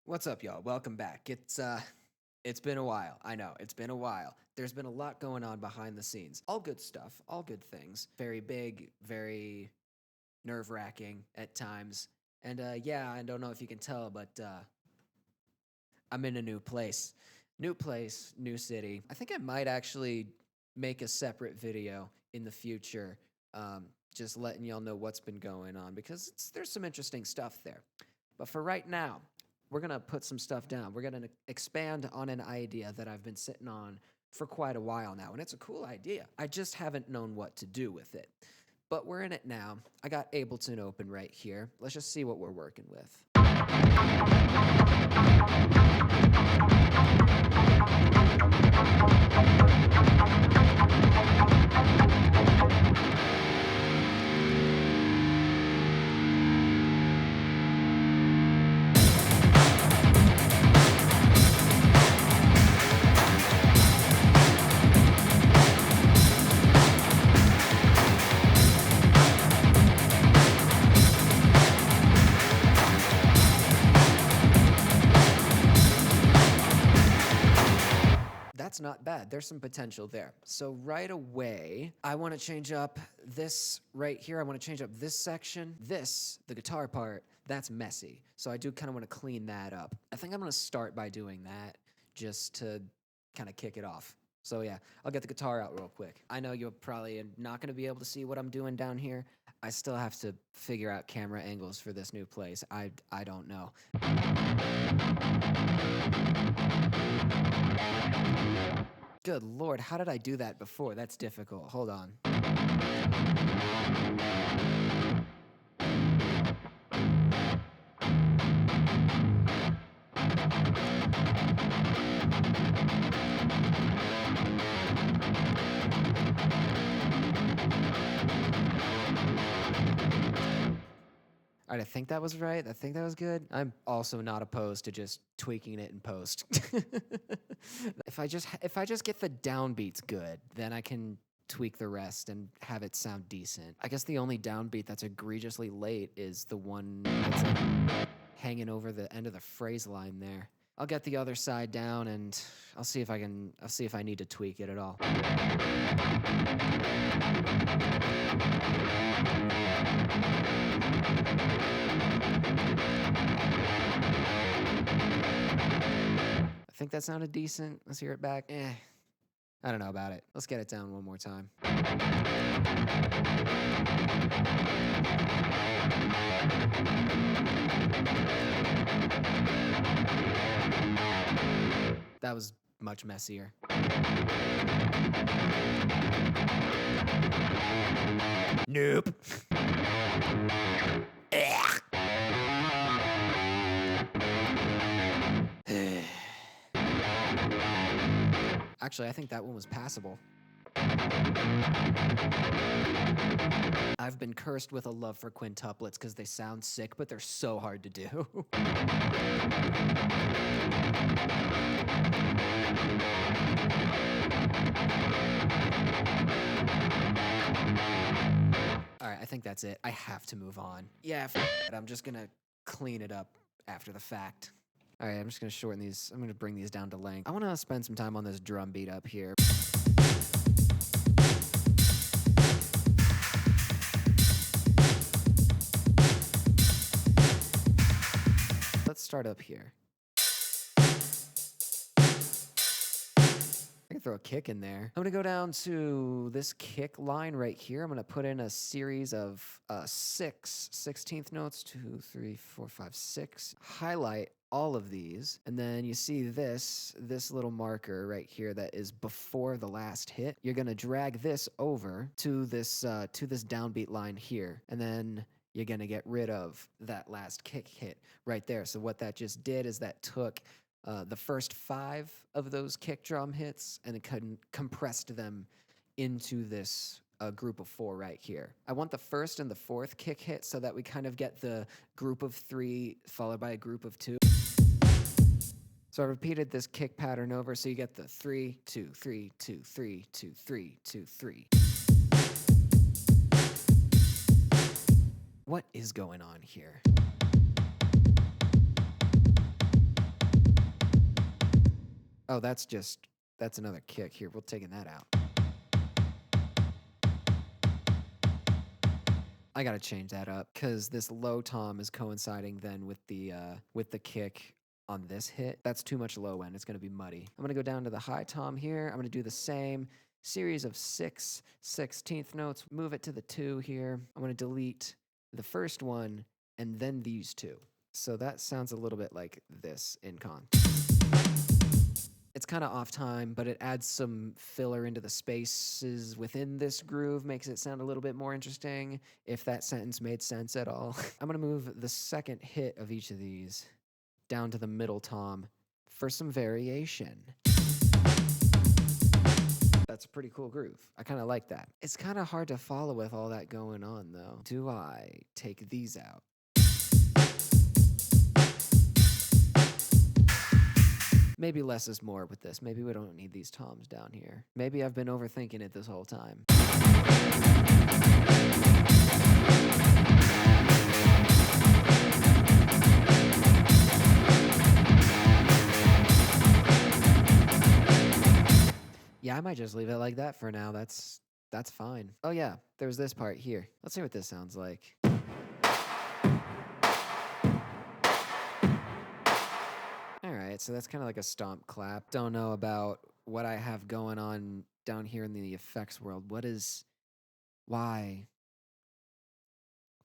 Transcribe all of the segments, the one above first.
What's up, y'all? Welcome back. It's been a while. I know, it's been a while. There's been a lot going on behind the scenes. All good stuff, all good things. Very big, very nerve-wracking at times. And yeah, I don't know if you can tell, but I'm in a new place. New place, new city. I think I might actually make a separate video in the future, just letting y'all know what's been going on because there's some interesting stuff there. But for right now, we're going to put some stuff down. We're going to expand on an idea that I've been sitting on for quite a while now, and it's a cool idea. I just haven't known what to do with it. But we're in it now. I got Ableton open right here. Let's just see what we're working with. That's not bad. There's some potential there. So right away, I want to change up this right here. I want to change up this section. This, the guitar part, that's messy. So I do kind of want to clean that up. I think I'm going to start by doing that just to kind of kick it off. So yeah, I'll get the guitar out real quick. I know you're probably not going to be able to see what I'm doing down here. I still have to figure out camera angles for this new place. I don't know. Good Lord, how did I do that before? That's difficult. Hold on. All right, I think that was right. I think that was good. I'm also not opposed to just tweaking it in post. If I just get the downbeats good, then I can tweak the rest and have it sound decent. I guess the only downbeat that's egregiously late is the one that's like hanging over the end of the phrase line there. I'll get the other side down and I'll see if I need to tweak it at all. I think that sounded decent. Let's hear it back. I don't know about it. Let's get it down one more time. That was much messier. Nope. Actually, I think that one was passable. I've been cursed with a love for quintuplets because they sound sick, but they're so hard to do. All right, I think that's it. I have to move on. Yeah, I'm just gonna clean it up after the fact. All right, I'm just gonna shorten these. I'm gonna bring these down to length. I wanna spend some time on this drum beat up here. Let's start up here. I can throw a kick in there. I'm gonna go down to this kick line right here. I'm gonna put in a series of 6 16th notes, 2, 3, 4, 5, 6. Highlight all of these, and then you see this little marker right here that is before the last hit. You're gonna drag this over to this downbeat line here, and then you're gonna get rid of that last kick hit right there. So what that just did is that took the first 5 of those kick drum hits and it compressed them into this group of 4 right here. I want the first and the 4th kick hit so that we kind of get the group of 3 followed by a group of 2. So I repeated this kick pattern over so you get the 3, 2, 3, 2, 3, 2, 3, 2, 3. What is going on here? Oh, that's another kick. Here, we're taking that out. I gotta change that up because this low tom is coinciding then with the kick on this hit. That's too much low end. It's gonna be muddy. I'm gonna go down to the high tom here. I'm gonna do the same series of 6/16 notes. Move it to the 2 here. I'm gonna delete the first one and then these two. So that sounds a little bit like this in con. It's kind of off time, but it adds some filler into the spaces within this groove, makes it sound a little bit more interesting, if that sentence made sense at all. I'm going to move the second hit of each of these down to the middle tom for some variation. That's a pretty cool groove. I kind of like that. It's kind of hard to follow with all that going on, though. Do I take these out? Maybe less is more with this. Maybe we don't need these toms down here. Maybe I've been overthinking it this whole time. Yeah, I might just leave it like that for now. That's fine. Oh yeah, there's this part here. Let's see what this sounds like. Alright, so that's kind of like a stomp clap. Don't know about what I have going on down here in the effects world. Why?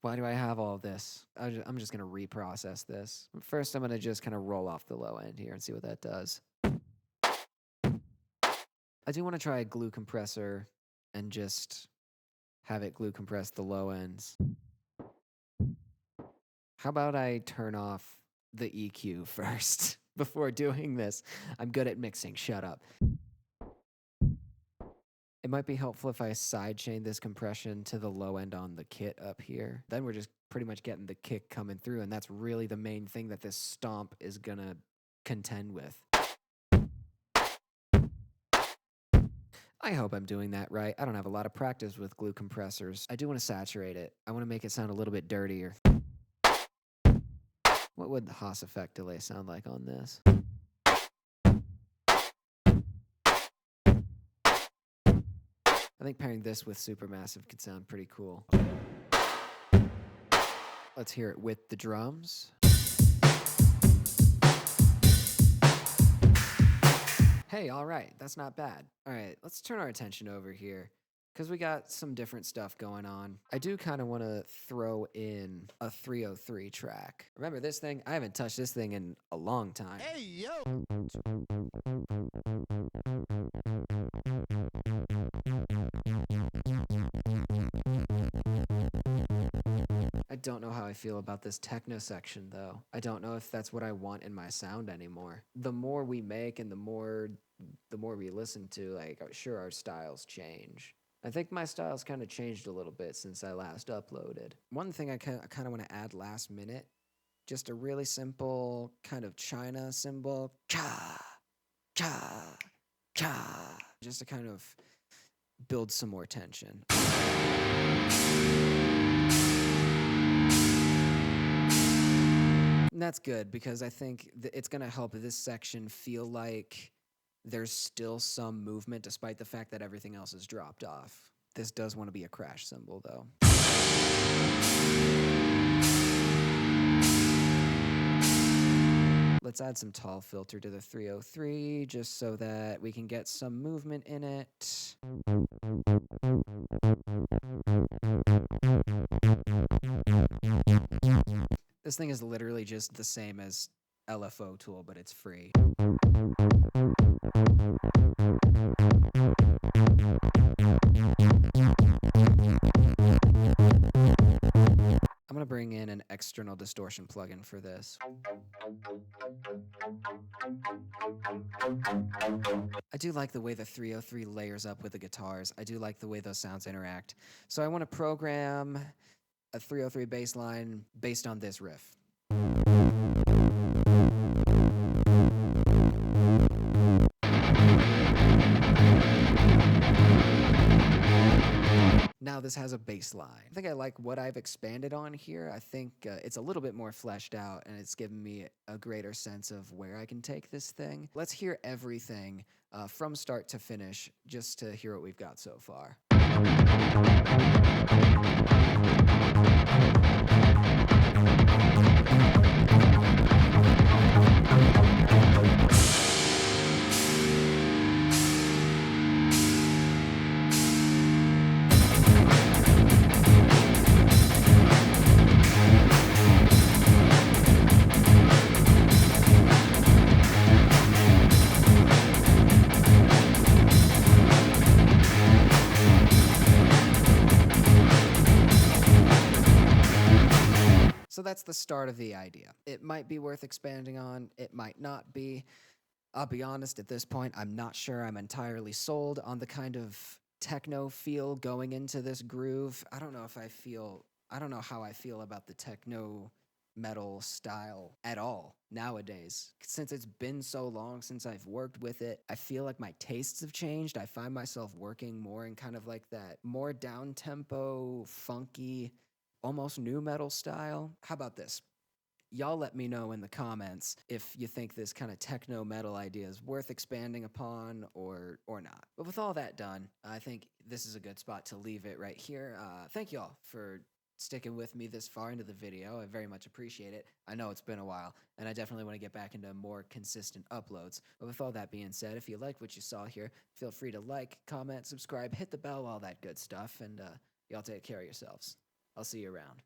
Why do I have all this? I'm just going to reprocess this. First, I'm going to just kind of roll off the low end here and see what that does. I do want to try a glue compressor and just have it glue compress the low ends. How about I turn off the EQ first before doing this? I'm good at mixing, shut up. It might be helpful if I sidechain this compression to the low end on the kit up here. Then we're just pretty much getting the kick coming through, and that's really the main thing that this stomp is gonna contend with. I hope I'm doing that right. I don't have a lot of practice with glue compressors. I do want to saturate it. I want to make it sound a little bit dirtier. What would the Haas effect delay sound like on this? I think pairing this with Supermassive could sound pretty cool. Let's hear it with the drums. Hey, all right, that's not bad. All right, let's turn our attention over here because we got some different stuff going on. I do kind of want to throw in a 303 track. Remember this thing? I haven't touched this thing in a long time. Hey, yo! I don't know how I feel about this techno section, though. I don't know if that's what I want in my sound anymore. The more we make and the more we listen to, like, sure, our styles change. I think my style's kind of changed a little bit since I last uploaded. One thing I kind of want to add last minute, just a really simple kind of China symbol, cha, cha, cha, just to kind of build some more tension. And that's good because I think it's going to help this section feel like there's still some movement despite the fact that everything else is dropped off. This does want to be a crash cymbal, though. Let's add some tall filter to the 303 just so that we can get some movement in it. This thing is literally just the same as LFO Tool, but it's free. I'm gonna bring in an external distortion plugin for this. I do like the way the 303 layers up with the guitars. I do like the way those sounds interact. So I want to program a 303 bass line based on this riff. Now this has a bass line. I think I like what I've expanded on here. I think it's a little bit more fleshed out, and it's given me a greater sense of where I can take this thing. Let's hear everything from start to finish, just to hear what we've got so far. So that's the start of the idea. It might be worth expanding on, it might not be. I'll be honest, at this point, I'm not sure I'm entirely sold on the kind of techno feel going into this groove. I don't know how I feel about the techno metal style at all nowadays. Since it's been so long since I've worked with it, I feel like my tastes have changed. I find myself working more in kind of like that more down-tempo, funky, almost new metal style. How about this? Y'all let me know in the comments if you think this kind of techno metal idea is worth expanding upon or not. But with all that done, I think this is a good spot to leave it right here. Thank y'all for sticking with me this far into the video. I very much appreciate it. I know it's been a while, and I definitely want to get back into more consistent uploads. But with all that being said, if you liked what you saw here, feel free to like, comment, subscribe, hit the bell, all that good stuff, and y'all take care of yourselves. I'll see you around.